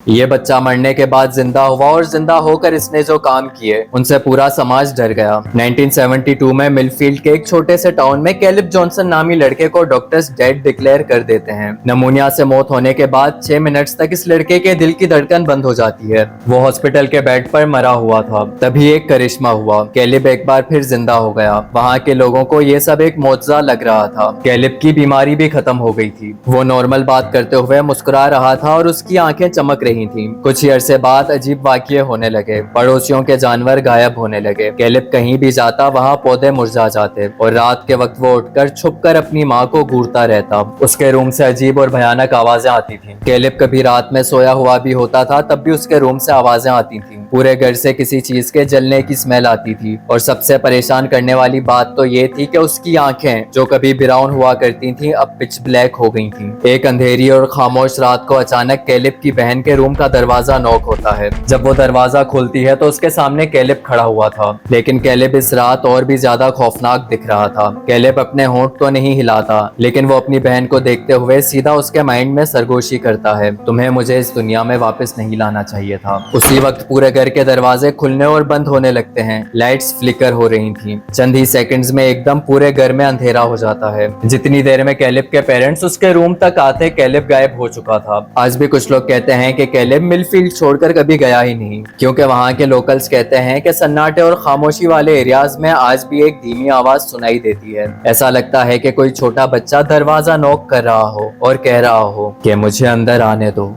ये बच्चा मरने के बाद जिंदा हुआ और जिंदा होकर इसने जो काम किए उनसे पूरा समाज डर गया। 1972 में मिलफील्ड के एक छोटे से टाउन में कैलिब जॉनसन नामी लड़के को डॉक्टर्स डेड डिक्लेयर कर देते हैं। नमूनिया से मौत होने के बाद 6 मिनट्स तक इस लड़के के दिल की धड़कन बंद हो जाती है। वो हॉस्पिटल के बेड पर मरा हुआ था। तभी एक करिश्मा हुआ, कैलिब एक बार फिर जिंदा हो गया। वहाँ के लोगों को ये सब एक मौजज़ा लग रहा था। कैलिब की बीमारी भी खत्म हो गई थी। वो नॉर्मल बात करते हुए मुस्कुरा रहा था और उसकी आंखें चमक रही थीं। कुछ ही अरसे बाद अजीब वाकये होने लगे। पड़ोसियों के जानवर गायब होने लगे। कैलिब कहीं भी जाता वहाँ पौधे मुरझा जाते और रात के वक्त वो उठकर छुपकर अपनी माँ को घूरता रहता। उसके रूम से अजीब और भयानक आवाजें आती थीं। कैलिब कभी रात में सोया हुआ भी होता था तब भी उसके रूम से आवाजें आती थीं। पूरे घर से किसी चीज के जलने की स्मेल आती थी और सबसे परेशान करने वाली बात तो ये थी कि उसकी आंखें जो कभी ब्राउन हुआ करती थीं अब पिच ब्लैक हो गई थीं। एक अंधेरी और खामोश रात को अचानक कैलिब की बहन के रूम का दरवाजा नॉक होता है। जब वो दरवाजा खोलती है तो उसके सामने कैलिब खड़ा हुआ था, लेकिन कैलिब इस रात और भी ज्यादा खौफनाक दिख रहा था। कैलिब अपने होंठ तो नहीं हिलाता, लेकिन वो अपनी बहन को देखते हुए सीधा उसके माइंड में सरगोशी करता है, तुम्हें मुझे इस दुनिया में वापस नहीं लाना चाहिए था। उसी वक्त पूरे घर के दरवाजे खुलने और बंद होने लगते हैं। लाइट्स फ्लिकर हो रही थीं। चंद ही सेकंड्स में एकदम पूरे घर में अंधेरा हो जाता है। जितनी देर में कैलिब के पेरेंट्स उसके रूम तक आते कैलिब गायब हो चुका था। आज भी कुछ लोग कहते हैं कि कैलिब मिलफील्ड छोड़कर कभी गया ही नहीं, क्योंकि वहाँ के लोकल्स कहते हैं कि सन्नाटे और खामोशी वाले एरियाज में आज भी एक धीमी आवाज सुनाई देती है। ऐसा लगता है कि कोई छोटा बच्चा दरवाजा नॉक कर रहा हो और कह रहा हो कि मुझे अंदर आने दो।